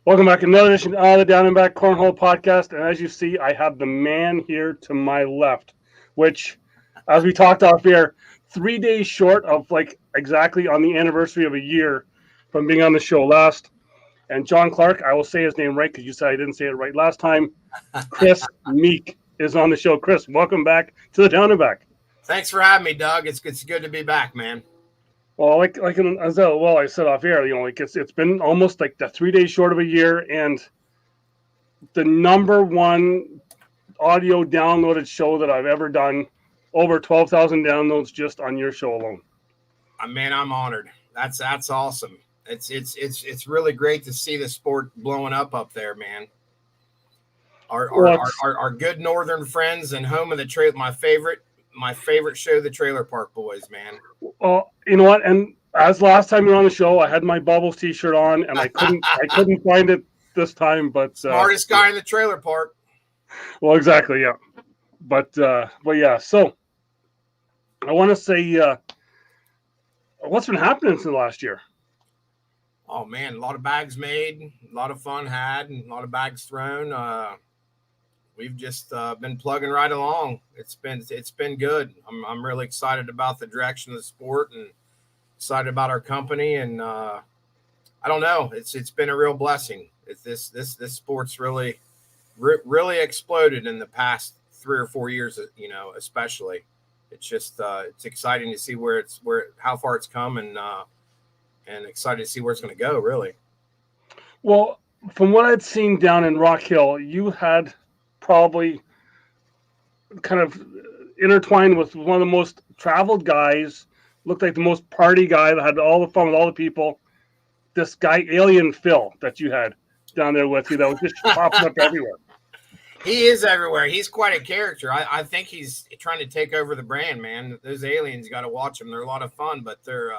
Welcome back to another edition of the Down and Back Cornhole podcast. And as you see, I have the man here to my left, which, as we talked off air, 3 days short of like exactly on the anniversary of a year from being on the show last. And John Clark, I will say his name right because you said I didn't say it right last time. Chris Meek is on the show. Chris, welcome back to the Down and Back. Thanks for having me, Doug. It's good to be back, man. Well, I said off air, it's been almost like the 3 days short of a year, and the number one audio downloaded show that I've ever done, over 12,000 downloads just on your show alone. Man, I'm honored. That's awesome. It's really great to see the sport blowing up there, man. Our good northern friends and home of the trail, my favorite show, the Trailer Park Boys, man. Well, you know what? And as last time you were on the show, I had my Bubbles T-shirt on, and I couldn't find it this time. But smartest guy in the trailer park. Well, exactly, yeah. But yeah. So I want to say, what's been happening since last year? Oh man, a lot of bags made, a lot of fun had, and a lot of bags thrown. We've just been plugging right along. It's been good. I'm really excited about the direction of the sport and excited about our company. And I don't know, it's been a real blessing. This sport's really exploded in the past 3 or 4 years. Especially. It's just it's exciting to see how far it's come and excited to see where it's going to go. Really. Well, from what I'd seen down in Rock Hill, you had probably kind of intertwined with one of the most traveled guys, looked like the most party guy that had all the fun with all the people. This guy, Alien Phil, that you had down there with you, that was just popping up everywhere. He is everywhere. He's quite a character. I think he's trying to take over the brand, man. Those aliens, you got to watch them. They're a lot of fun, but they're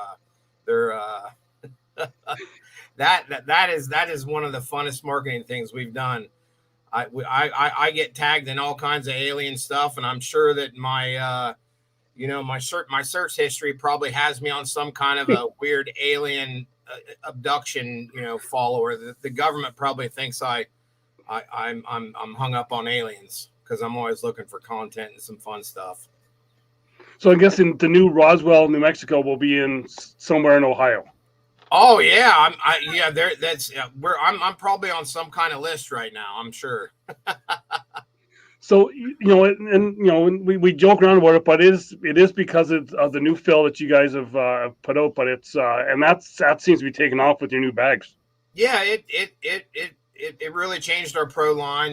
that is one of the funnest marketing things we've done. I get tagged in all kinds of alien stuff, and I'm sure that my search history probably has me on some kind of a weird alien abduction follower. The government probably thinks I'm hung up on aliens because I'm always looking for content and some fun stuff. So I'm guessing the new Roswell, New Mexico, will be in somewhere in Ohio. Oh yeah, I'm probably on some kind of list right now. I'm sure. So we joke around about it, but it is because of the new fill that you guys have put out. But it's and that seems to be taking off with your new bags. Yeah, it really changed our pro line.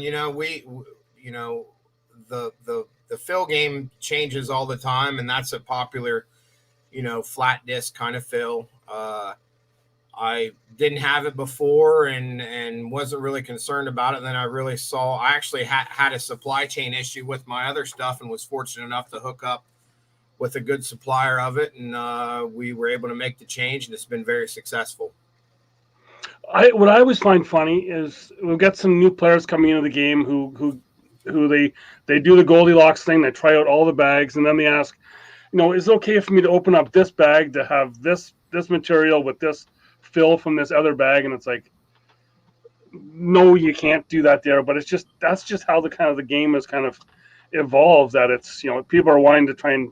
The fill game changes all the time, and that's a popular flat disc kind of fill. I didn't have it before and wasn't really concerned about it. And then I actually had a supply chain issue with my other stuff and was fortunate enough to hook up with a good supplier of it. And we were able to make the change, and it's been very successful. What I always find funny is we've got some new players coming into the game who they do the Goldilocks thing. They try out all the bags, and then they ask, is it okay for me to open up this bag to have this material with this fill from this other bag? And it's like, no, you can't do that there. But that's just how the game has kind of evolved. That it's people are wanting to try and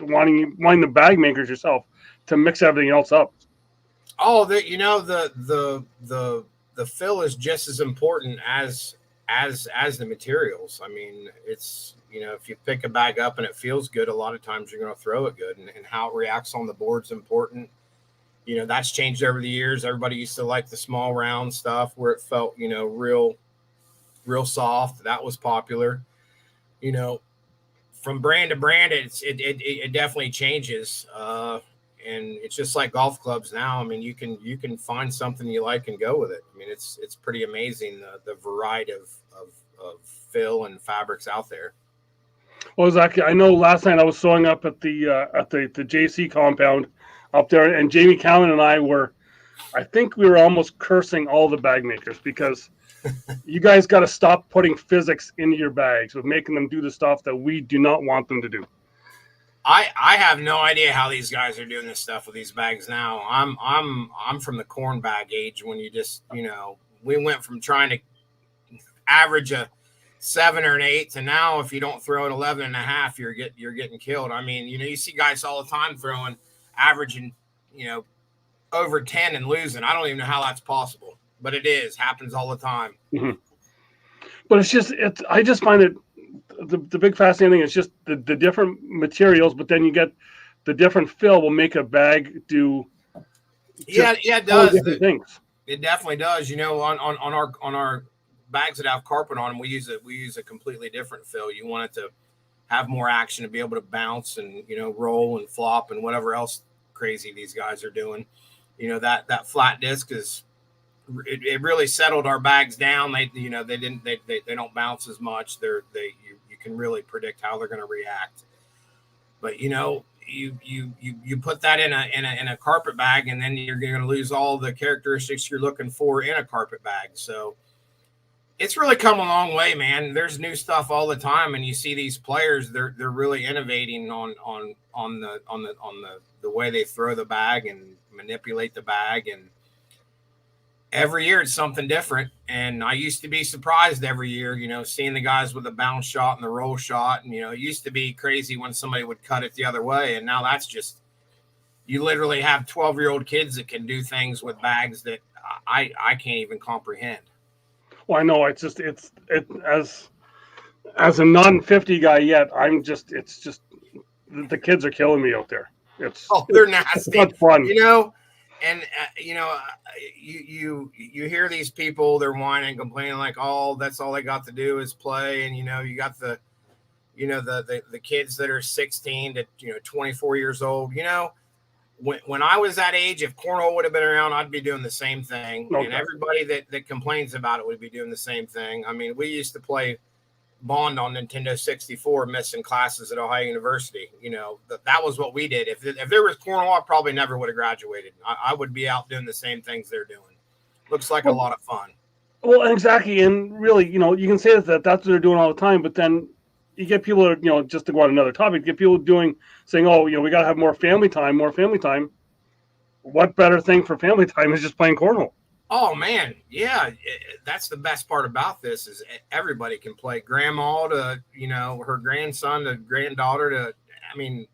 wanting the bag makers yourself to mix everything else up. Oh, the fill is just as important as the materials. I mean, it's if you pick a bag up and it feels good, a lot of times you're going to throw it good, and how it reacts on the board's important. That's changed over the years. Everybody used to like the small round stuff where it felt, real soft. That was popular. From brand to brand, it definitely changes. And it's just like golf clubs now. I mean, you can find something you like and go with it. I mean, it's pretty amazing the variety of fill and fabrics out there. Well, exactly. I know last night I was sewing up at the JC compound up there, and Jamie Cowan and I think we were almost cursing all the bag makers because you guys got to stop putting physics into your bags with making them do the stuff that we do not want them to do. I have no idea how these guys are doing this stuff with these bags now. I'm from the corn bag age when you just we went from trying to average a 7 or an 8 to now, if you don't throw an 11 and a half, you're getting killed. I mean, you see guys all the time throwing, averaging, over 10 and losing. I don't even know how that's possible, but it happens all the time. Mm-hmm. But I just find it, the big fascinating thing is just the different materials, but then you get the different fill will make a bag do. It does. Different things. It definitely does. On our bags that have carpet on them, we use a completely different fill. You want it to have more action, to be able to bounce and roll and flop and whatever else crazy these guys are doing. That flat disc it really settled our bags down. They don't bounce as much. You can really predict how they're going to react. But you put that in a carpet bag, and then you're going to lose all the characteristics you're looking for in a carpet bag. So it's really come a long way, man. There's new stuff all the time, and you see these players. They're really innovating on the way they throw the bag and manipulate the bag, and every year it's something different. And I used to be surprised every year, seeing the guys with the bounce shot and the roll shot, and it used to be crazy when somebody would cut it the other way, and now that's just, you literally have 12-year-old kids that can do things with bags that I can't even comprehend. Well, I know as a non-50 guy yet, it's just the kids are killing me out there. They're nasty. It's not fun. And you hear these people, they're whining, complaining like, oh, that's all they got to do is play. And you got the kids that are 16 to 24 years old. When I was that age, if cornhole would have been around, I'd be doing the same thing. Okay. And everybody that complains about it would be doing the same thing. I mean, we used to play Bond on Nintendo 64, missing classes at Ohio University. That was what we did. If there was cornhole, I probably never would have graduated. I would be out doing the same things they're doing. Looks like a lot of fun. Well, exactly. And really, you can say that's what they're doing all the time, but then you get people that are, just to go on another topic, you get people saying, oh, we got to have more family time. What better thing for family time is just playing cornhole? Oh, man. Yeah. That's the best part about this is everybody can play. Grandma to, her grandson to granddaughter to, I mean,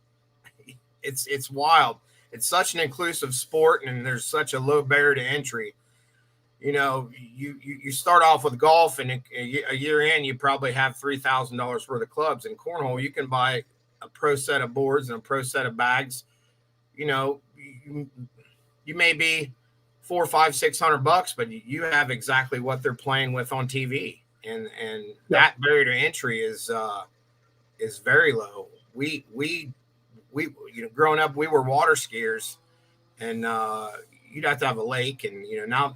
it's wild. It's such an inclusive sport, and there's such a low barrier to entry. You start off with golf, and a year in, you probably have $3,000 worth of clubs. In cornhole, you can buy a pro set of boards and a pro set of bags. You may be $400, $500, $600, but you have exactly what they're playing with on TV, and that barrier to entry is very low. We growing up, we were water skiers, and you'd have to have a lake, and now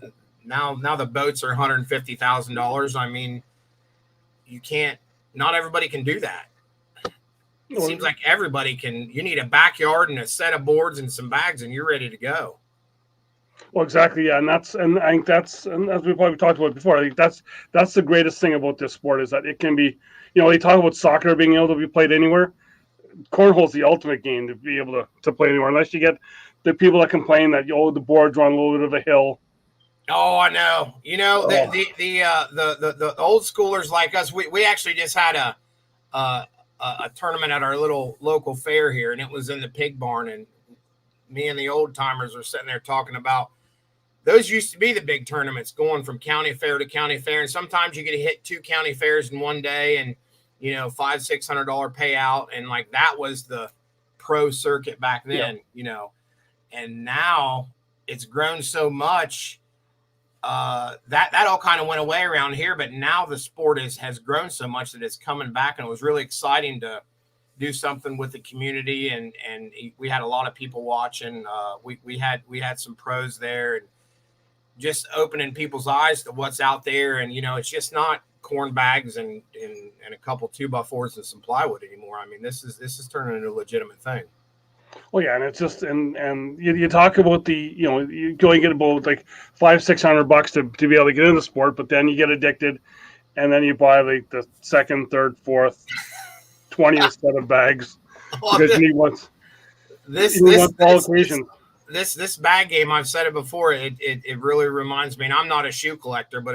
the boats are $150,000. I mean, not everybody can do that. It seems like everybody can. You need a backyard and a set of boards and some bags, and you're ready to go. Well, exactly, yeah, and I think that's, and as we probably talked about before, I think that's the greatest thing about this sport is that it can be, they talk about soccer being able to be played anywhere. Cornhole's the ultimate game to be able to play anywhere, unless you get the people that complain that the boards are on a little bit of a hill. Oh, I know. The old schoolers like us, we actually just had a tournament at our little local fair here, and it was in the pig barn, and me and the old timers were sitting there talking about those used to be the big tournaments, going from county fair to county fair. And sometimes you get to hit 2 county fairs in one day, and, $500-$600 payout. And like, that was the pro circuit back then, and now it's grown so much that all kind of went away around here. But now the sport has grown so much that it's coming back, and it was really exciting to do something with the community, and we had a lot of people watching. We had some pros there, and just opening people's eyes to what's out there. And it's just not corn bags and a couple 2x4s and some plywood anymore. I mean, this is turning into a legitimate thing. Well, yeah, and it's just and you talk about you go and get about like $500-$600 to be able to get into the sport, but then you get addicted, and then you buy like the second, third, fourth 20th set of bags because you need one. This this bag game, I've said it before. It really reminds me, and I'm not a shoe collector, but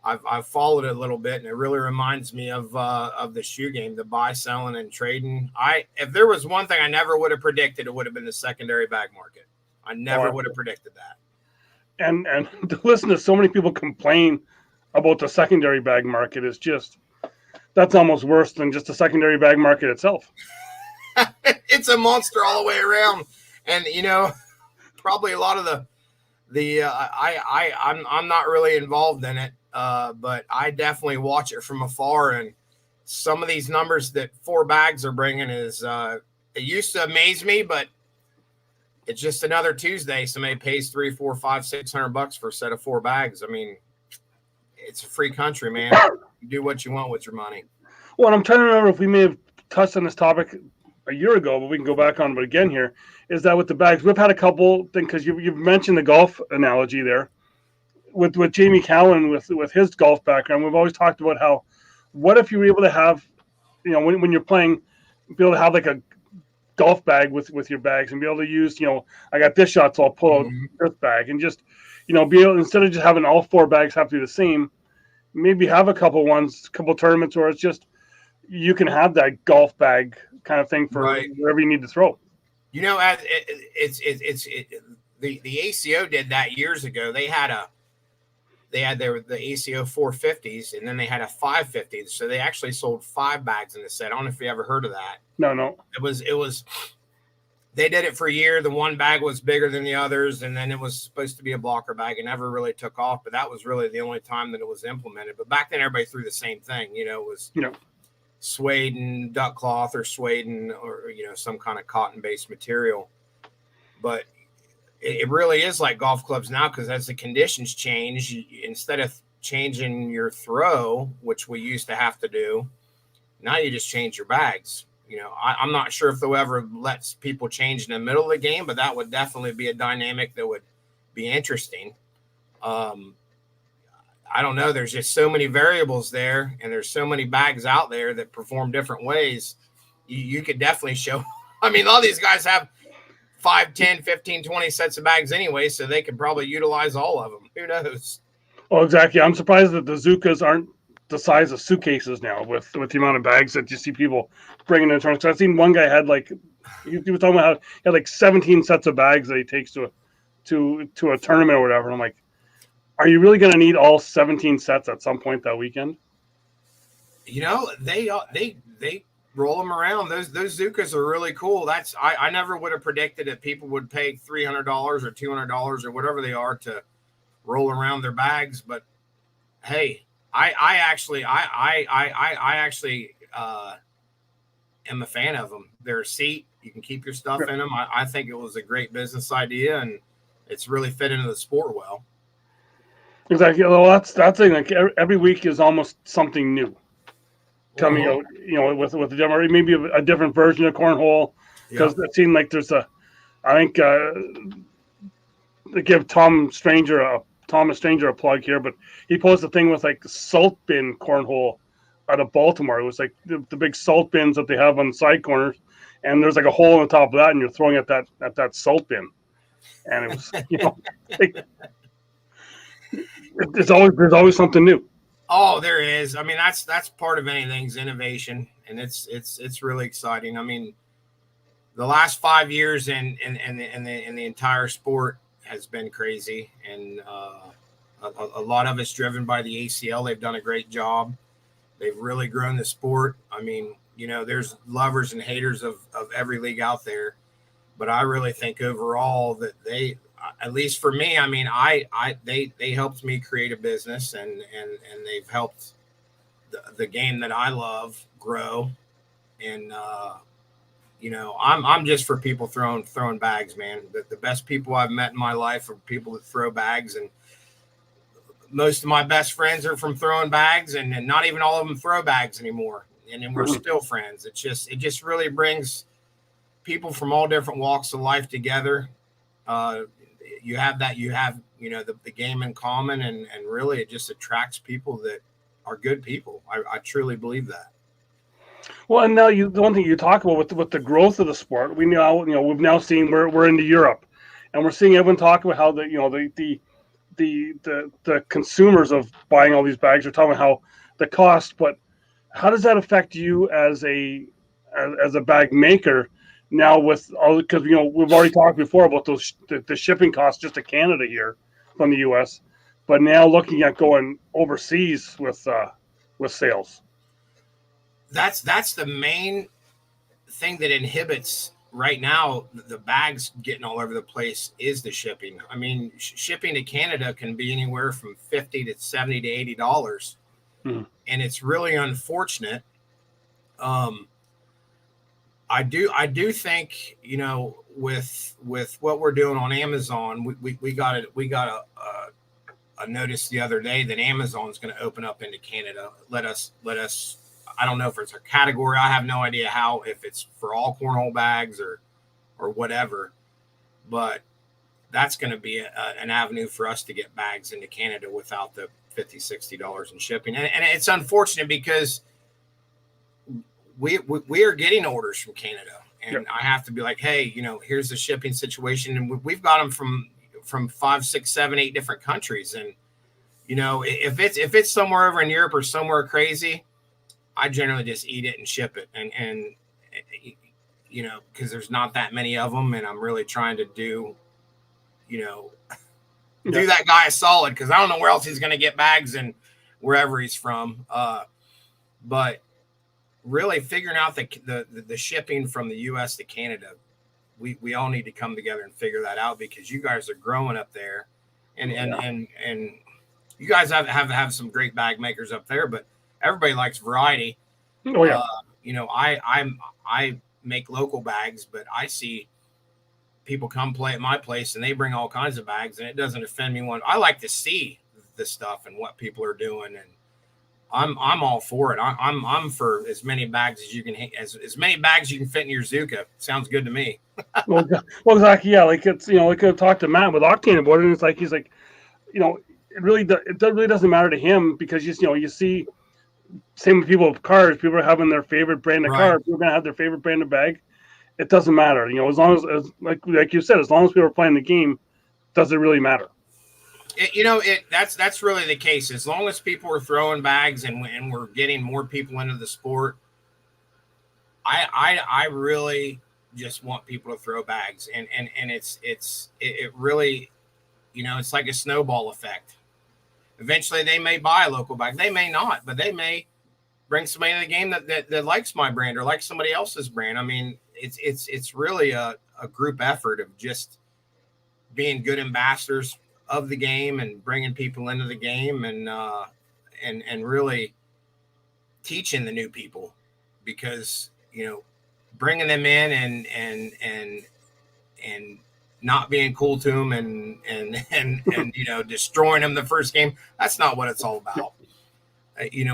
I've followed it a little bit, and it really reminds me of the shoe game, the buy, selling, and trading. If there was one thing I never would have predicted, it would have been the secondary bag market. I never would have predicted that. And to listen to so many people complain about the secondary bag market is just, that's almost worse than just the secondary bag market itself. It's a monster all the way around, and probably a lot of I'm not really involved in it, but I definitely watch it from afar. And some of these numbers that 4 bags are bringing is it used to amaze me, but it's just another Tuesday. Somebody pays $300, $400, $500, $600 for a set of 4 bags. I mean, it's a free country, man. You do what you want with your money. Well, I'm trying to remember if we may have touched on this topic a year ago, but we can go back on it again here, is that with the bags, we've had a couple things, because you've mentioned the golf analogy there with Jamie Cowan with his golf background. We've always talked about how, what if you were able to have, when you're playing, be able to have like a golf bag with your bags and be able to use, I got this shot, so I'll pull out this bag, and just, be able, instead of just having all 4 bags have to be the same, maybe have a couple tournaments where it's just, you can have that golf bag kind of thing for wherever you need to throw. The ACO did that years ago. They had the ACO 450s, and then they had a 550. So they actually sold 5 bags in the set. I don't know if you ever heard of that. No. It was. They did it for a year. The one bag was bigger than the others, and then it was supposed to be a blocker bag. It never really took off, but that was really the only time that it was implemented. But back then, everybody threw the same thing. It was suede and duck cloth, or suede and, or some kind of cotton-based material. But it really is like golf clubs now, because as the conditions change, instead of changing your throw, which we used to have to do, now you just change your bags. I'm not sure if they'll ever let people change in the middle of the game, but that would definitely be a dynamic that would be interesting. I don't know. There's just so many variables there, and there's so many bags out there that perform different ways. You could definitely show. I mean, all these guys have 5, 10, 15, 20 sets of bags anyway, so they could probably utilize all of them. Who knows? Oh, exactly. I'm surprised that the Zukas aren't the size of suitcases now with the amount of bags that you see people bringing in tournaments. I've seen one guy had he was talking about how he had 17 sets of bags that he takes to a tournament or whatever. And I'm like, are you really going to need all 17 sets at some point that weekend? They roll them around. Those Zukas are really cool. I never would have predicted that people would pay $300 or $200 or whatever they are to roll around their bags. But hey, I actually am a fan of them. They're a seat. You can keep your stuff in them. I think it was a great business idea, and it's really fit into the sport well. Exactly. Well, that's thing. Like every week is almost something new coming out. With the demo, maybe a different version of cornhole, because it seemed like there's I think to give Thomas Stranger a plug here, but he posted a thing with salt bin cornhole out of Baltimore. It was like the big salt bins that they have on the side corners, and there's a hole on the top of that, and you're throwing at that salt bin, and it was there's always something new. Oh, there is. I mean, that's part of anything's innovation, and it's really exciting. I mean, the last 5 years in the entire sport has been crazy, and a lot of it's driven by the ACL. They've done a great job. They've really grown the sport. I mean, there's lovers and haters of every league out there, but I really think overall that they, at least for me, I mean, they helped me create a business, and they've helped the game that I love grow. And I'm just for people throwing bags, man. The best people I've met in my life are people that throw bags, and most of my best friends are from throwing bags, and not even all of them throw bags anymore. And then we're still friends. It just really brings people from all different walks of life together. You have the game in common, and really it just attracts people that are good people. I truly believe that. Well, and now the one thing you talk about with the growth of the sport, we now we've now seen we're into Europe, and we're seeing everyone talk about how the consumers of buying all these bags are talking about how the cost, but how does that affect you as a bag maker now with all, because we've already talked before about the shipping costs just to Canada here from the US, but now looking at going overseas with sales. That's the main thing that inhibits right now the bags getting all over the place is the shipping. I mean, shipping to Canada can be anywhere from 50 to 70 to $80, Hmm. and it's really unfortunate. Um, I do think with what we're doing on Amazon, we got a notice the other day that Amazon's going to open up into Canada. Let us. I don't know if it's a category. I have no idea how, if it's for all cornhole bags or whatever, but that's going to be an avenue for us to get bags into Canada without the $50-$60 in shipping. And it's unfortunate because we are getting orders from Canada, Yep. and I have to be like, hey, here's the shipping situation, and we've got them from 5, 6, 7, 8 different countries, and if it's somewhere over in Europe or somewhere crazy, I generally just eat it and ship it, and because there's not that many of them, and I'm really trying to do Yeah. that guy a solid, because I don't know where else he's going to get bags and wherever he's from, but really figuring out the shipping from the U.S. to Canada, we all need to come together and figure that out, because you guys are growing up there, and you guys have some great bag makers up there, but everybody likes variety. Oh yeah. I make local bags, but I see people come play at my place and they bring all kinds of bags, and it doesn't offend me one. I like to see the stuff and what people are doing, and I'm all for it. I'm for as many bags as you can, as many bags you can fit in your Zuka. Sounds good to me. Well, exactly. Yeah, like it's like I talked to Matt with Octane about it, and it's like he's like, it really doesn't matter to him, because you see, same with people with cars. People are having their favorite brand of Right. car. People are gonna have their favorite brand of bag. It doesn't matter. As long as like you said, as long as people are playing the game, does it really matter? That's really the case. As long as people are throwing bags, and we're getting more people into the sport, I really just want people to throw bags, and it really, it's like a snowball effect. Eventually, they may buy a local bag. They may not, but they may bring somebody in the game that likes my brand or likes somebody else's brand. I mean, it's really a group effort of just being good ambassadors of the game and bringing people into the game, and really teaching the new people, because bringing them in and not being cool to them, and destroying them the first game, that's not what it's all about.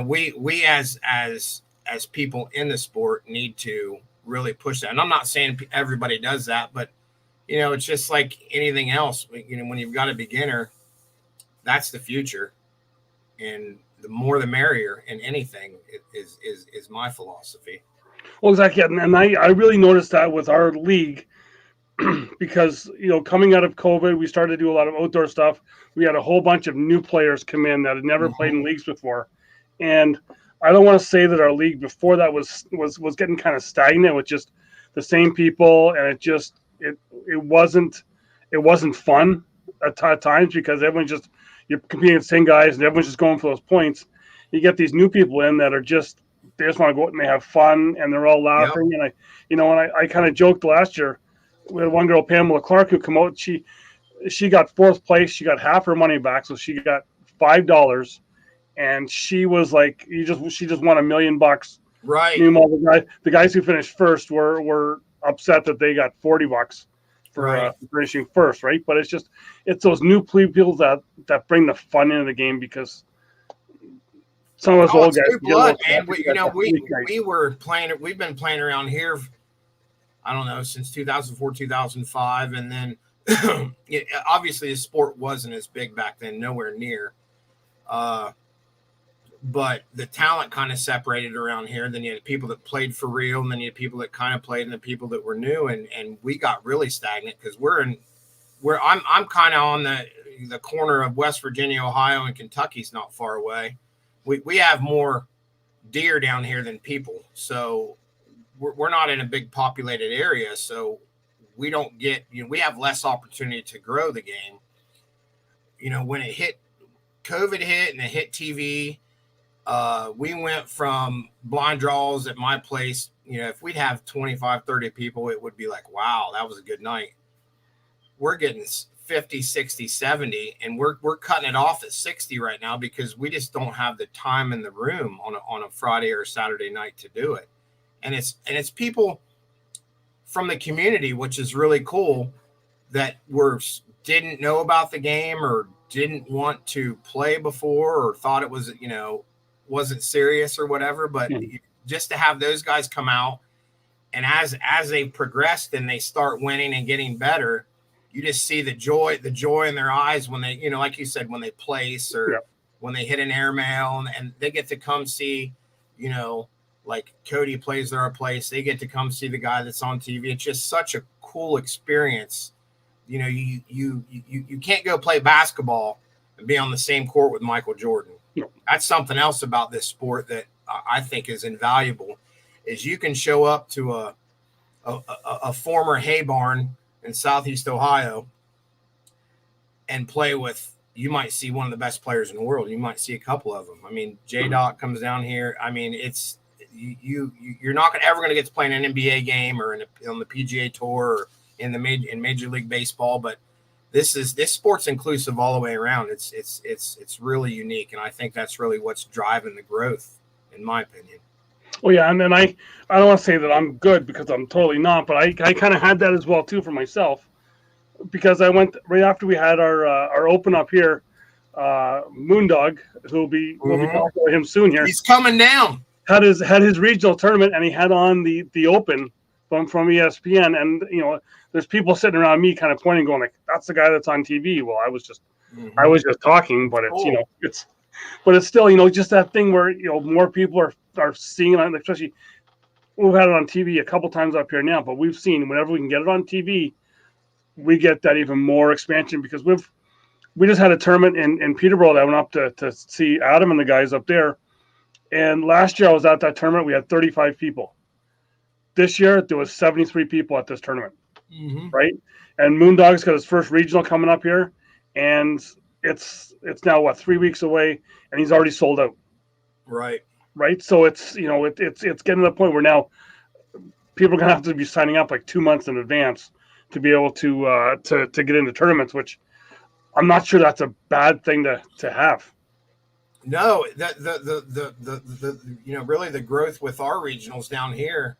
We as people in the sport need to really push that, and I'm not saying everybody does that, but it's just like anything else. When you've got a beginner, that's the future, and the more the merrier in anything is my philosophy. Well, exactly. And I really noticed that with our league, because coming out of COVID, we started to do a lot of outdoor stuff. We had a whole bunch of new players come in that had never played in leagues before, and I don't want to say that our league before that was getting kind of stagnant with just the same people, and it wasn't fun at times, because you're competing with the same guys and everyone's just going for those points. You get these new people in that are they just want to go out and they have fun, and they're all Yep. laughing. And I kind of joked last year. We had one girl, Pamela Clark, who come out. She got fourth place. She got half her money back, so she got $5, and she was like, she just won $1,000,000. Right. Meanwhile, the guys who finished first were upset that they got $40 for Right. finishing first, right? But it's those new people that bring the fun into the game, because some of us old It's guys new blood, man. We've been playing around here, I don't know, since 2004, 2005, and then obviously the sport wasn't as big back then, nowhere near. but the talent kind of separated around here. Then you had people that played for real, and then you had people that kind of played, and the people that were new, and we got really stagnant because I'm kind of on the corner of West Virginia, Ohio, and Kentucky's not far away. We have more deer down here than people, so we're not in a big populated area, so we don't get, we have less opportunity to grow the game. When COVID hit and it hit TV, we went from blind draws at my place. If we'd have 25, 30 people, it would be like, wow, that was a good night. We're getting 50, 60, 70, and we're cutting it off at 60 right now because we just don't have the time in the room on a Friday or a Saturday night to do it. And it's people from the community, which is really cool, that didn't know about the game or didn't want to play before or thought it was, wasn't serious or whatever. But just to have those guys come out, and as they progressed and they start winning and getting better, you just see the joy in their eyes when they, like you said, when they place or when they hit an airmail and they get to come see, like Cody plays at our place, they get to come see the guy that's on TV. It's just such a cool experience. You can't go play basketball and be on the same court with Michael Jordan. That's something else about this sport that I think is invaluable, is you can show up to a former hay barn in Southeast Ohio and play with, you might see one of the best players in the world. You might see a couple of them. I mean, J-Doc comes down here. I mean, it's, you're not ever going to get to play in an NBA game or on the PGA Tour or in Major League Baseball, but this sport's inclusive all the way around. It's really unique, and I think that's really what's driving the growth, in my opinion. Well, yeah, and then I don't want to say that I'm good because I'm totally not, but I kind of had that as well too for myself, because I went right after we had our open up here. Moondog, we'll be talking about him soon here. He's coming down. Had his regional tournament, and he had on the open from ESPN, and there's people sitting around me kind of pointing, going like, "That's the guy that's on TV." Well, I was just talking, but it's but it's still just that thing where more people are seeing it, especially we've had it on TV a couple times up here now, but we've seen whenever we can get it on TV, we get that even more expansion because we just had a tournament in Peterborough that I went up to see Adam and the guys up there. And last year I was at that tournament. We had 35 people. This year there was 73 people at this tournament, right? And Moondog's got his first regional coming up here, and it's now 3 weeks away, and he's already sold out. Right. So it's it's getting to the point where now people are gonna have to be signing up like 2 months in advance to be able to get into tournaments, which I'm not sure that's a bad thing to have. No, the really the growth with our regionals down here,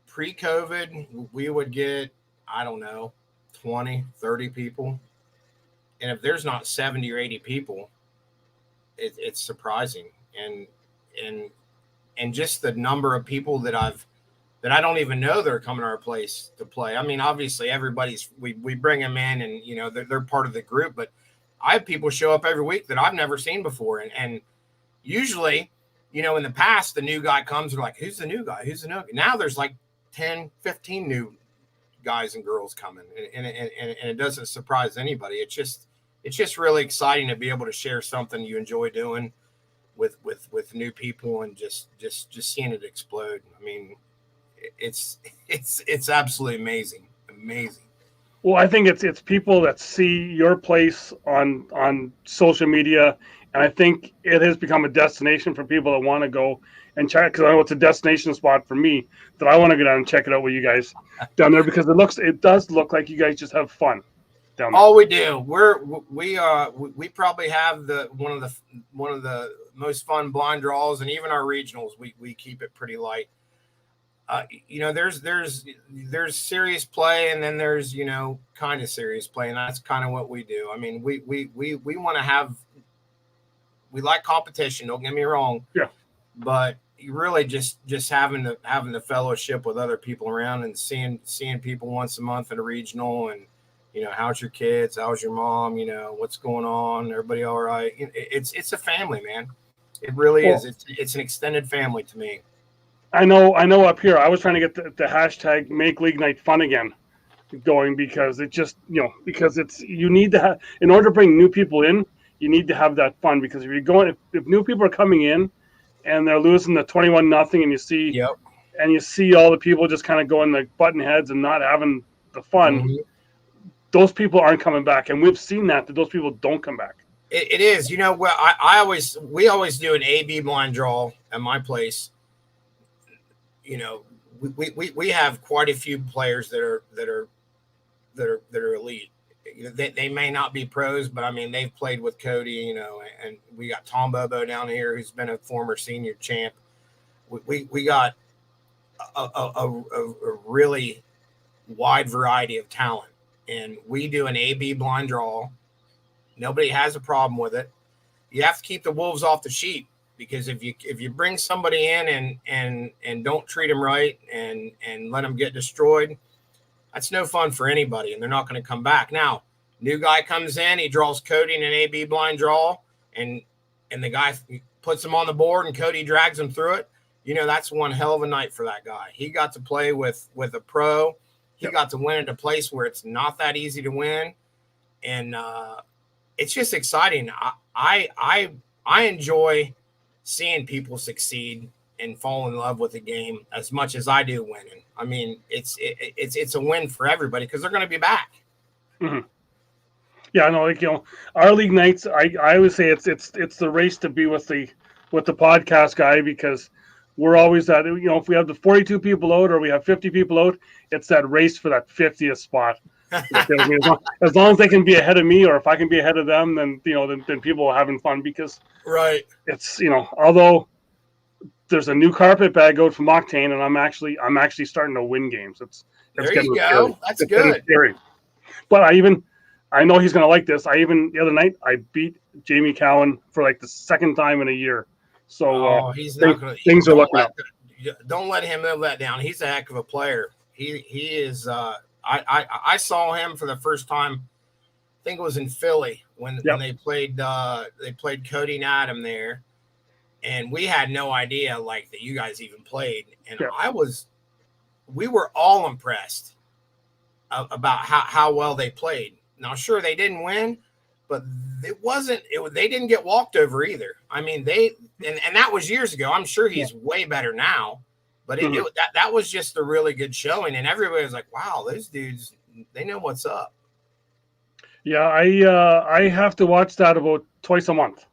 pre-COVID, we would get, I don't know, 20, 30 people. And if there's not 70 or 80 people, it's surprising. And just the number of people that I don't even know that are coming to our place to play. I mean, obviously we bring them in and, they're part of the group, but I have people show up every week that I've never seen before. And usually, in the past, the new guy comes, they're like, who's the new guy? Who's the new guy? Now there's like 10, 15 new guys and girls coming. And it doesn't surprise anybody. It's just really exciting to be able to share something you enjoy doing with new people and just seeing it explode. I mean, it's absolutely amazing. Well, I think it's people that see your place on social media, and I think it has become a destination for people that want to go and check, because I know it's a destination spot for me that I want to go down and check it out with you guys down there, because it does look like you guys just have fun down there. Oh, we do. We probably have one of the most fun blind draws, and even our regionals we keep it pretty light. There's serious play, and then there's kind of serious play, and that's kind of what we do. I mean, we want to have, we like competition. Don't get me wrong. Yeah. But you really just having the fellowship with other people around and seeing people once a month at a regional, and how's your kids? How's your mom? What's going on? Everybody all right? It's a family, man. It really is. Well, It's an extended family to me. I know up here I was trying to get the hashtag make league night fun again going, because it just, because it's, you need to have, in order to bring new people in, you need to have that fun, because if you're going, if new people are coming in and they're losing the 21-0, and Yep. you see all the people just kind of going like button heads and not having the fun, Mm-hmm. those people aren't coming back, and we've seen that those people don't come back. It is. Well, we always do an A/B blind draw at my place. We have quite a few players that are elite. They may not be pros, but I mean they've played with Cody. And we got Tom Bobo down here, who's been a former senior champ. We got a really wide variety of talent, and we do an A/B blind draw. Nobody has a problem with it. You have to keep the wolves off the sheep, because if you bring somebody in and don't treat them right and let them get destroyed, that's no fun for anybody, and they're not going to come back. Now, new guy comes in, he draws Cody in an A/B blind draw, and the guy puts him on the board, and Cody drags him through it. That's one hell of a night for that guy. He got to play with a pro. He got to win at a place where it's not that easy to win, and it's just exciting. I enjoy seeing people succeed and fall in love with the game as much as I do winning. I mean, it's a win for everybody, because they're going to be back. Mm-hmm. Yeah, no, our league nights. I always say it's the race to be with the podcast guy, because we're always that. If we have the 42 people out or we have 50 people out, it's that race for that 50th spot. As long as they can be ahead of me, or if I can be ahead of them, then then people are having fun, because right. It's although there's a new carpet bag out from Octane, and I'm actually starting to win games. It's there getting you go. scary. That's good. Scary. But I know he's gonna like this. The other night I beat Jamie Cowan for like the second time in a year. So he's not going to. Things are looking up. Don't let him live that down. He's a heck of a player. He is. I saw him for the first time. I think it was in Philly when they played Cody and Adam there, and we had no idea that you guys even played, and we were all impressed about how well they played. Now, sure, they didn't win, but they didn't get walked over either. I mean, and that was years ago. I'm sure he's way better now, but that was just a really good showing, and everybody was like, "Wow, those dudes, they know what's up." Yeah, I have to watch that about twice a month.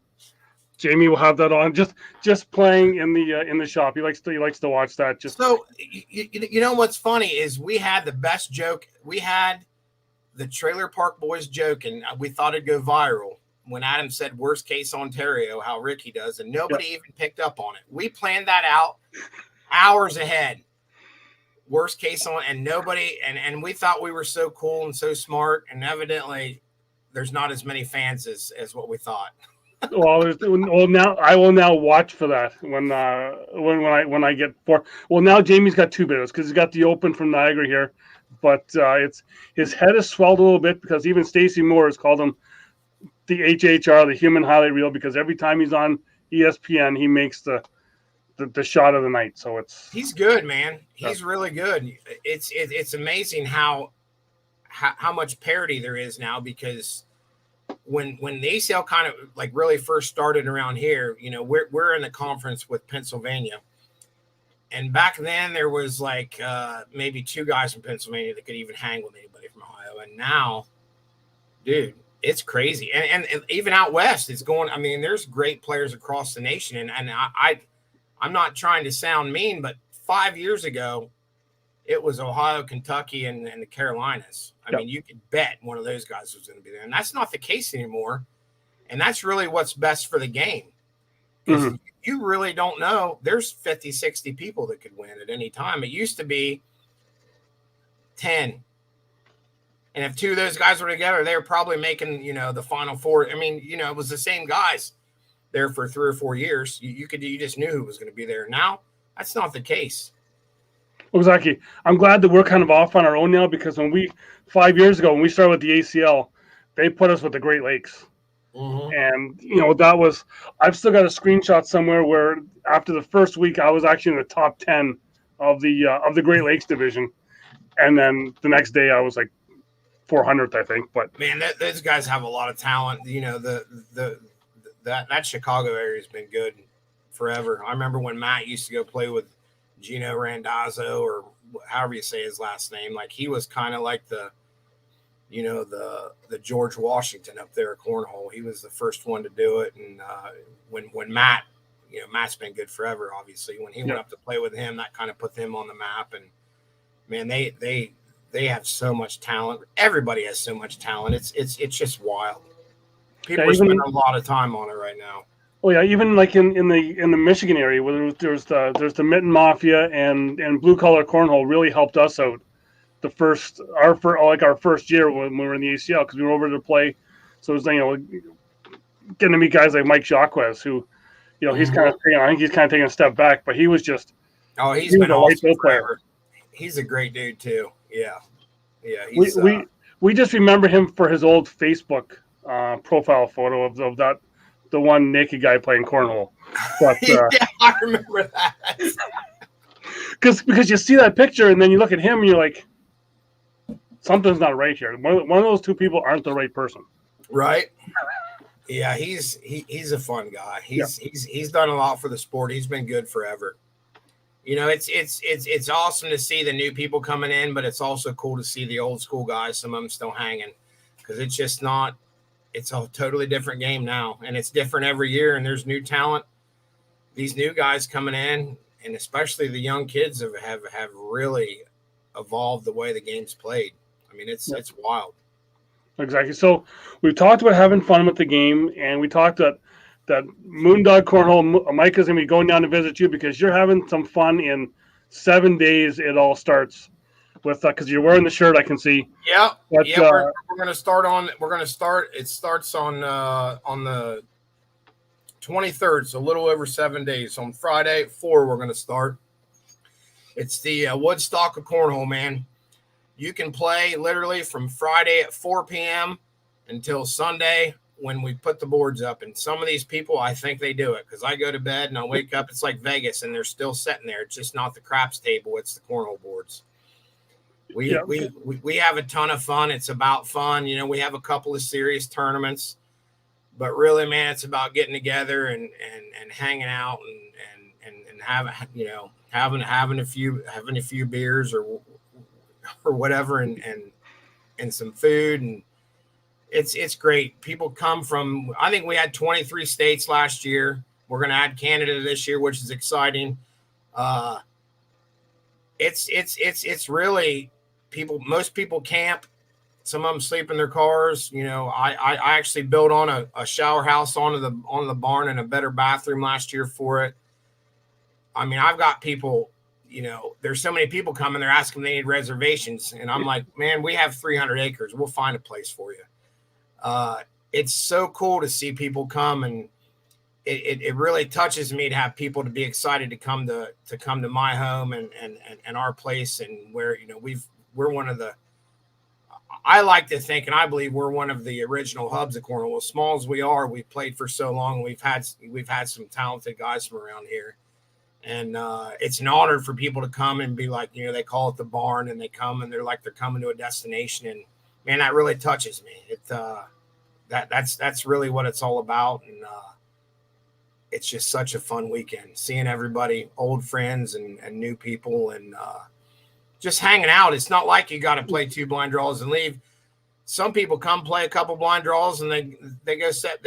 Jamie will have that on, just playing in the shop. He likes to watch that. So you know what's funny is we had the best joke. We had the Trailer Park Boys joke, and we thought it'd go viral when Adam said "worst case Ontario," how Ricky does, and nobody even picked up on it. We planned that out hours ahead. Worst case on, and nobody, and we thought we were so cool and so smart, and evidently there's not as many fans as what we thought. Well, now I will watch for that when I get four. Well, now Jamie's got two videos, because he's got the Open from Niagara here, but it's his head has swelled a little bit, because even Stacey Moore has called him the HHR, the human highlight reel, because every time he's on ESPN, he makes the shot of the night. So he's good, man. He's really good. It's amazing how much parity there is now, because when the ACL kind of really first started around here, we're in a conference with Pennsylvania, and back then there was maybe two guys from Pennsylvania that could even hang with anybody from Ohio, and now, dude, it's crazy. And even out west, it's going. I mean, there's great players across the nation, and I'm not trying to sound mean, but 5 years ago, it was Ohio, Kentucky, and the Carolinas. I mean, you could bet one of those guys was going to be there. And that's not the case anymore. And that's really what's best for the game. Because you really don't know. There's 50, 60 people that could win at any time. It used to be 10. And if two of those guys were together, they were probably making, the Final Four. I mean, it was the same guys there for 3 or 4 years. You just knew who was going to be there. Now, that's not the case. Exactly. I'm glad that we're kind of off on our own now, because 5 years ago when we started with the ACL, they put us with the Great Lakes. Mm-hmm. And that was, I've still got a screenshot somewhere where after the first week I was actually in the top 10 of the Great Lakes division, and then the next day I was like 400th, I think. But Man, those guys have a lot of talent. That Chicago area has been good forever. I remember when Matt used to go play with Gino Randazzo, or however you say his last name. Like, he was kind of like the George Washington up there at Cornhole. He was the first one to do it. And when Matt, Matt's been good forever. Obviously, when he went up to play with him, that kind of put them on the map. And man, they have so much talent. Everybody has so much talent. It's just wild. People are spending a lot of time on it right now. Oh yeah, even like in the Michigan area, where there's the Mitten Mafia and Blue Collar Cornhole really helped us out. Our first year when we were in the ACL, because we were over to play. So it was getting to meet guys like Mike Jacques, who he's kind of I think he's kind of taking a step back, but he was just he's been awesome forever. He's a great dude too. Yeah. We just remember him for his old Facebook profile photo of the one naked guy playing cornhole. But yeah, I remember that. Because you see that picture and then you look at him and you're like, something's not right here. One of those two people aren't the right person. Right. Yeah, he's a fun guy. He's done a lot for the sport. He's been good forever. It's awesome to see the new people coming in, but it's also cool to see the old school guys, some of them still hanging, because it's a totally different game now, and it's different every year, and there's new talent. These new guys coming in, and especially the young kids have really evolved the way the game's played. I mean, it's wild. Exactly. So we've talked about having fun with the game, and we talked that Moondog Cornhole, Mike is going to be going down to visit you because you're having some fun in 7 days. It all starts with because you're wearing the shirt, I can see. Yeah. We're going to start on. It starts on the 23rd, so a little over 7 days. On Friday at 4, we're going to start. It's the Woodstock of Cornhole, man. You can play literally from Friday at 4 p.m. until Sunday when we put the boards up. And some of these people, I think they do it, because I go to bed and I wake up, it's like Vegas, and they're still sitting there. It's just not the craps table, it's the cornhole boards. We have a ton of fun. It's about fun. We have a couple of serious tournaments, but really, man, it's about getting together and hanging out and having a few beers or whatever, and some food, and it's great. People come from, I think we had 23 states last year. We're going to add Canada this year, which is exciting. It's really most people camp. Some of them sleep in their cars. I actually built on a shower house onto the barn and a better bathroom last year for it. I mean, I've got people, there's so many people coming, they're asking they need reservations. And I'm like, man, we have 300 acres. We'll find a place for you. It's so cool to see people come, and it really touches me to have people to be excited to come to my home and our place, and where, we're one of the, I like to think, and I believe we're one of the original hubs of Cornhole. As small as we are, we've played for so long. We've had some talented guys from around here. And it's an honor for people to come and be like, they call it the barn, and they come and they're like they're coming to a destination. And man, that really touches me. That's really what it's all about. And it's just such a fun weekend, seeing everybody, old friends and new people, and just hanging out. It's not like you got to play 2 blind draws and leave. Some people come play a couple blind draws and they go sit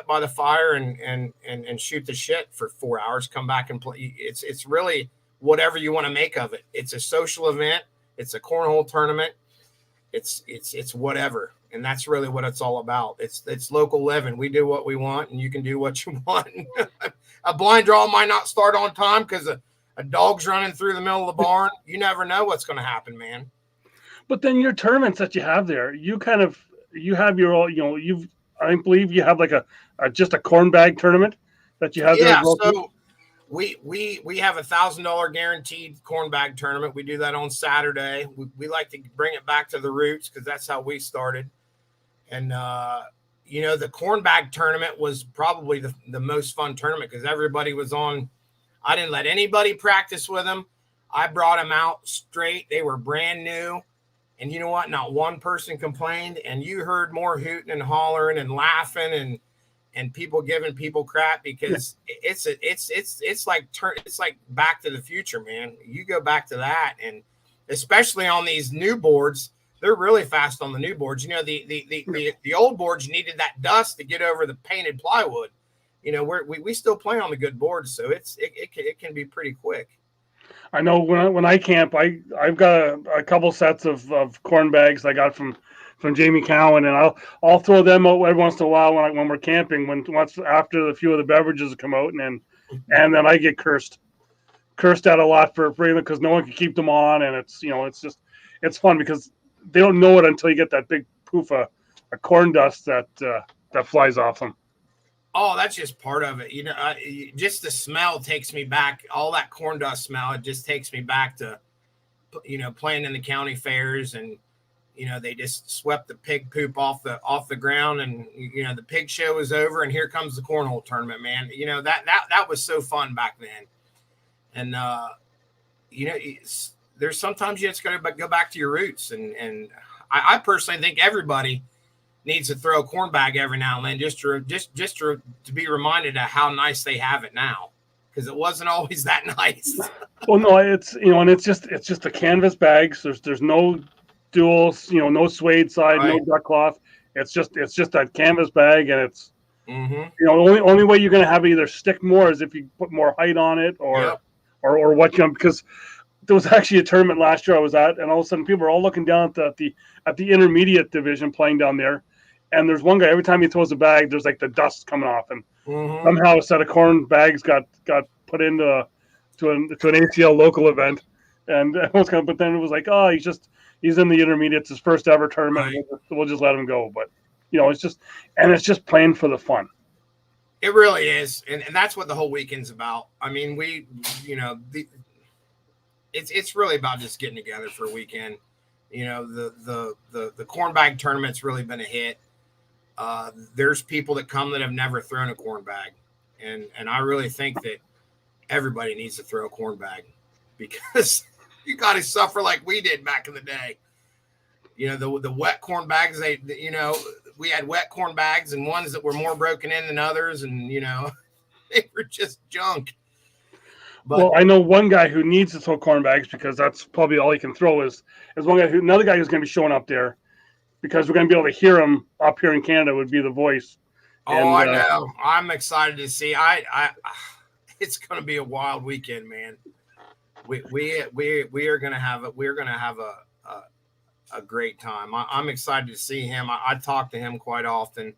by the fire and shoot the shit for 4 hours, come back and play. It's really whatever you want to make of it. It's a social event. It's a cornhole tournament. It's whatever. And that's really what it's all about. It's local living. We do what we want, and you can do what you want. A blind draw might not start on time because a dog's running through the middle of the barn. You never know what's going to happen, man. But then your tournaments that you have there, you have your all, I believe you have like just a corn bag tournament that you have there. Yeah, so We have $1,000 guaranteed corn bag tournament. We do that on Saturday. We like to bring it back to the roots because that's how we started. And the corn bag tournament was probably the most fun tournament because everybody was on. I didn't let anybody practice with them. I brought them out straight. They were brand new. And you know what? Not one person complained. And you heard more hooting and hollering and laughing and people giving people crap because it's like Back to the Future, man. You go back to that, and especially on these new boards, they're really fast on the new boards. The old boards needed that dust to get over the painted plywood. We still play on the good boards, so it can be pretty quick. I know when I camp, I've got a couple sets of corn bags I got from Jamie Cowan, and I'll throw them out every once in a while when we're camping. Once after a few of the beverages come out, and then I get cursed at a lot for bringing them because no one can keep them on, and it's fun because they don't know it until you get that big poof of corn dust that flies off them. Oh, that's just part of it. Just the smell takes me back. All that corn dust smell, it just takes me back to, playing in the county fairs, and they just swept the pig poop off the ground, and the pig show was over, and here comes the cornhole tournament, man. That was so fun back then. And there's sometimes you just got to go back to your roots, and I personally think everybody needs to throw a corn bag every now and then just to be reminded of how nice they have it now, because it wasn't always that nice. Well, no, it's and it's just the canvas bags. There's no duals, no suede side, right. No duck cloth. It's just that canvas bag, and it's only way you're going to have it either stick more is if you put more height on it, or what because there was actually a tournament last year I was at, and all of a sudden people are all looking down at the intermediate division playing down there. And there's one guy, every time he throws a bag, there's like the dust coming off, and somehow a set of corn bags got put into to an ACL local event, and everyone's kind of, but then it was like, oh, he's in the intermediates, his first ever tournament. Right. We'll just let him go. But it's just playing for the fun. It really is, and that's what the whole weekend's about. I mean, it's really about just getting together for a weekend. The corn bag tournament's really been a hit. There's people that come that have never thrown a corn bag, and I really think that everybody needs to throw a corn bag because you got to suffer like we did back in the day. The wet corn bags, we had wet corn bags and ones that were more broken in than others, and they were just junk. But, well, I know one guy who needs to throw corn bags because that's probably all he can throw is another guy who's going to be showing up there because we're going to be able to hear him up here in Canada would be the voice. Oh, I know. I'm excited to see. It's going to be a wild weekend, man. We are going to have it. We're going to have a great time. I'm excited to see him. I talk to him quite often.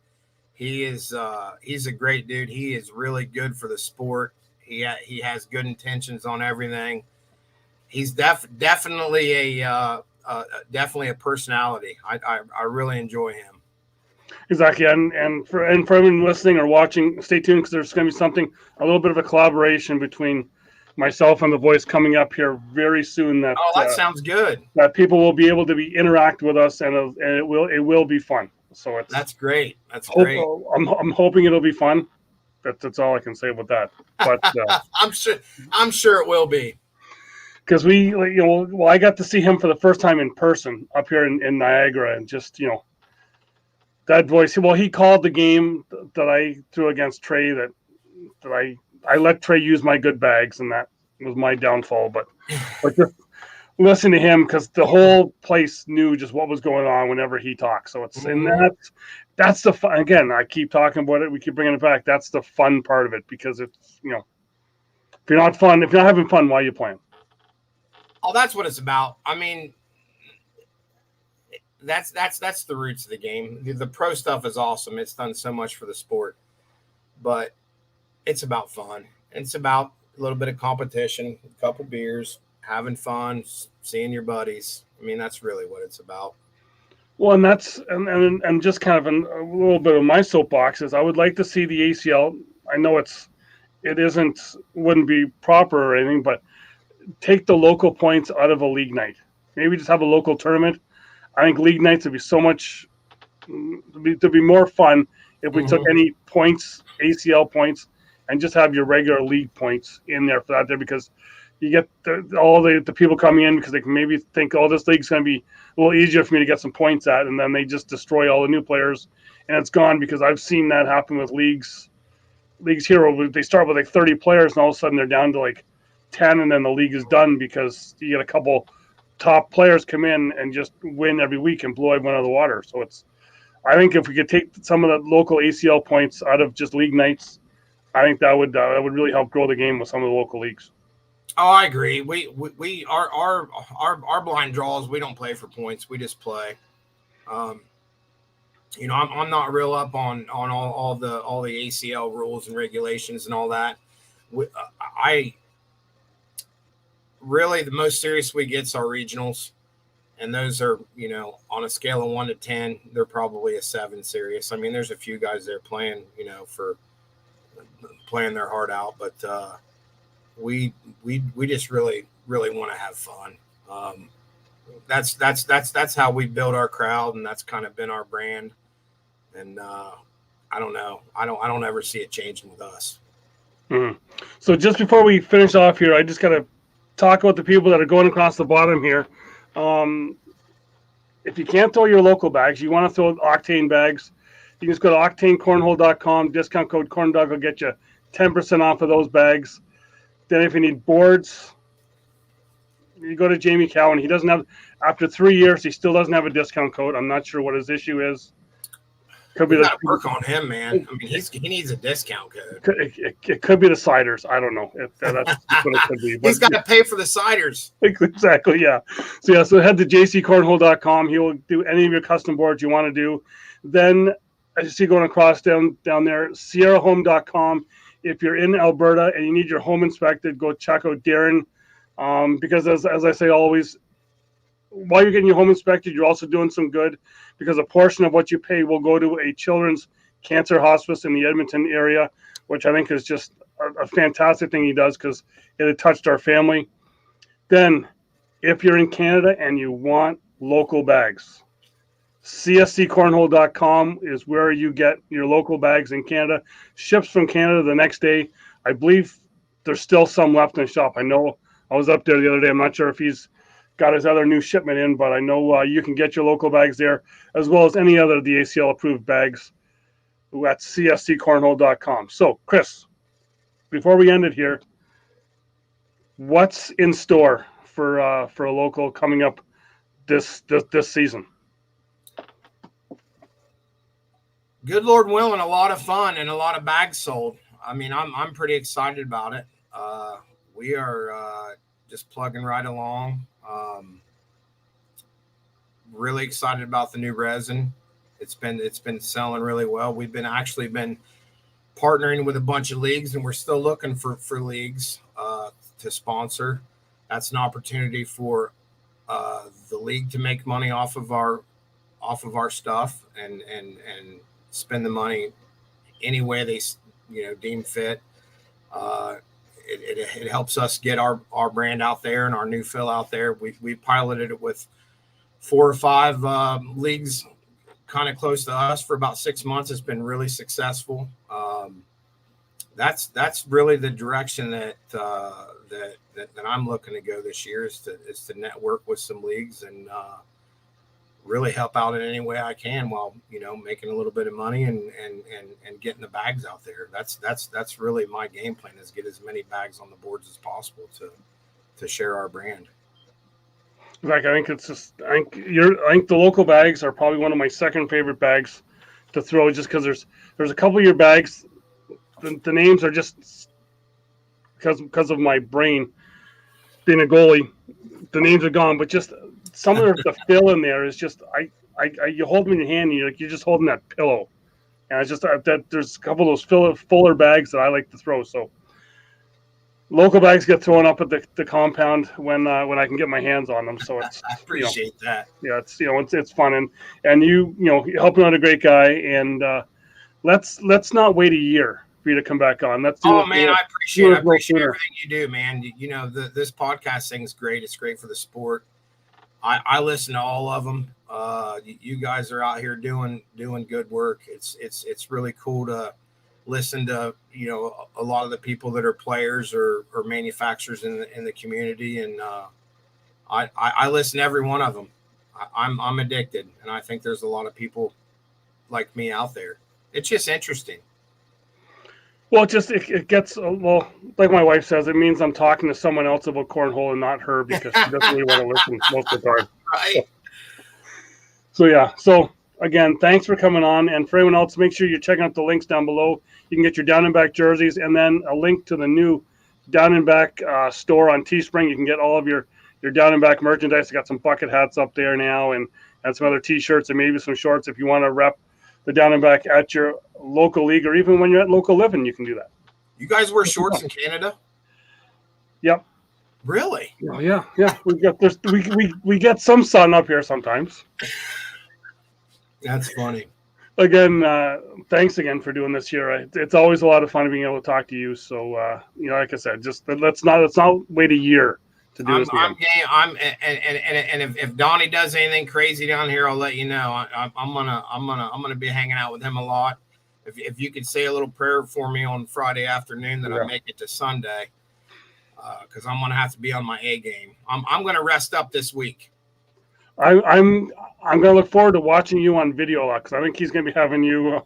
He's a great dude. He is really good for the sport. He has good intentions on everything. He's definitely a personality. I really enjoy him. Exactly, and for anyone listening or watching, stay tuned because there's going to be a little bit of a collaboration between myself and the voice coming up here very soon. That sounds good. That people will be able to interact with us, and it will be fun. So that's great. That's great. I'm hoping it'll be fun. That's all I can say about that. But I'm sure it will be. Because I got to see him for the first time in person up here in Niagara, and just that voice. Well, he called the game that I threw against Trey. That I let Trey use my good bags, and that was my downfall. But just listen to him because the whole place knew just what was going on whenever he talked. So that's the fun. Again, I keep talking about it. We keep bringing it back. That's the fun part of it because it's if you're not having fun, why are you playing? Oh, that's what it's about. I mean, that's the roots of the game. The pro stuff is awesome. It's done so much for the sport, but it's about fun. It's about a little bit of competition, a couple beers, having fun, seeing your buddies. I mean, that's really what it's about. Well, and that's and just kind of a little bit of my soapbox is I would like to see the ACL. I know it's wouldn't be proper or anything, but take the local points out of a league night. Maybe just have a local tournament. I think league nights would be so much to be more fun if we took any points, ACL points, and just have your regular league points in there for that there, because you get all the people coming in because they can maybe think, oh, this league's going to be a little easier for me to get some points at, and then they just destroy all the new players, and it's gone, because I've seen that happen with leagues here where they start with like 30 players and all of a sudden they're down to like 10, and then the league is done because you get a couple top players come in and just win every week and blow everyone out of the water. So I think if we could take some of the local ACL points out of just league nights, I think that would really help grow the game with some of the local leagues. Oh, I agree. We our blind draws. We don't play for points. We just play. I'm not real up on all the ACL rules and regulations and all that. I really, the most serious we get is our regionals, and those are, on a scale of 1 to 10, they're probably a 7 serious. I mean, there's a few guys there playing, for playing their heart out, but we just really want to have fun. That's how we build our crowd, and that's kind of been our brand. And I don't know. I don't ever see it changing with us. Mm-hmm. So just before we finish off here, I just got to talk about the people that are going across the bottom here. If you can't throw your local bags, you want to throw Octane bags, you can just go to octanecornhole.com. Discount code CornDog will get you 10% off of those bags. Then if you need boards, you go to Jamie Cowan. He doesn't have, after 3 years, he still doesn't have a discount code. I'm not sure what his issue is. Could be the work on him, man. I mean, he needs a discount code. It could be the ciders. I don't know. That's what it could be. But he's got to pay for the ciders. Exactly. Yeah. So head to jccornhole.com. He will do any of your custom boards you want to do. Then as you see going across down there, sierrahome.com. If you're in Alberta and you need your home inspected, go check out Darren. Because as I say always, while you're getting your home inspected, you're also doing some good, because a portion of what you pay will go to a children's cancer hospice in the Edmonton area, which I think is just a fantastic thing he does, because it had touched our family. Then, if you're in Canada and you want local bags, csccornhole.com is where you get your local bags in Canada. Ships from Canada the next day. I believe there's still some left in the shop. I know I was up there the other day. I'm not sure if he's got his other new shipment in, but I know you can get your local bags there, as well as any other of the ACL approved bags at csccornhole.com. So, Chris, before we end it here, what's in store for a local coming up this season? Good Lord willing, a lot of fun and a lot of bags sold. I mean, I'm pretty excited about it. We are just plugging right along. Really excited about the new resin. It's been selling really well. We've been partnering with a bunch of leagues, and we're still looking for leagues to sponsor. That's an opportunity for the league to make money off of our stuff and spend the money any way they deem fit. It helps us get our brand out there and our new fill out there. We piloted it with 4 or 5 leagues kind of close to us for about 6 months. It's been really successful. That's really the direction that I'm looking to go this year, is to network with some leagues and really help out in any way I can, while making a little bit of money and getting the bags out there. That's really my game plan, is get as many bags on the boards as possible to share our brand. Like, I think the local bags are probably one of my second favorite bags to throw, just because there's a couple of your bags, the names are just because of my brain being a goalie, the names are gone, but just some of the fill in there is just you hold them in your hand and you're just holding that pillow, and it's just that there's a couple of those fuller bags that I like to throw. So local bags get thrown up at the compound when I can get my hands on them. So it's I appreciate that. Yeah, it's fun, and you helping out a great guy, and let's not wait a year for you to come back on. Let's do Oh it. man, I appreciate everything you do, man. You know, this podcast thing's great. It's great for the sport. I listen to all of them. You guys are out here doing good work. It's really cool to listen to, you know, a lot of the people that are players or manufacturers in the community, and I listen to every one of them. I'm addicted, and I think there's a lot of people like me out there. It's just interesting. Well, it gets, well, like my wife says, it means I'm talking to someone else about cornhole and not her, because she doesn't really want to listen most of the time. Right. So yeah. So again, thanks for coming on. And for anyone else, make sure you're checking out the links down below. You can get your Down and Back jerseys, and then a link to the new Down and Back store on Teespring. You can get all of your Down and Back merchandise. I got some bucket hats up there now, and some other T-shirts and maybe some shorts if you want to rep the Down and Back at your local league, or even when you're at Local Livin, you can do that. You guys wear shorts in Canada? Yep. Really? Oh, yeah. We get some sun up here sometimes. That's funny. Again, thanks again for doing this here. It's always a lot of fun being able to talk to you. So you know, like I said, just let's not wait a year to do this again. And if Donnie does anything crazy down here, I'll let you know. I'm gonna be hanging out with him a lot. If you could say a little prayer for me on Friday afternoon that I make it to Sunday, because I'm gonna have to be on my A game. I'm gonna rest up this week. I'm gonna look forward to watching you on video a lot, because I think he's gonna be having you.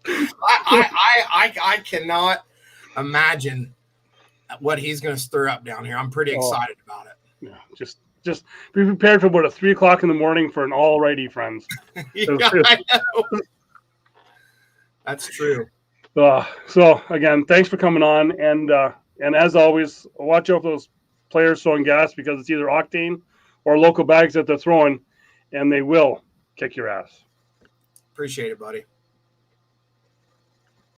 I cannot imagine what he's going to stir up down here. I'm pretty excited about it. Yeah, just be prepared for about 3:00 in the morning for an all righty, friends. Yeah, I know. That's true. So again, thanks for coming on, and as always, watch out for those players throwing gas, because it's either octane or local bags that they're throwing, and they will kick your ass. Appreciate it, buddy.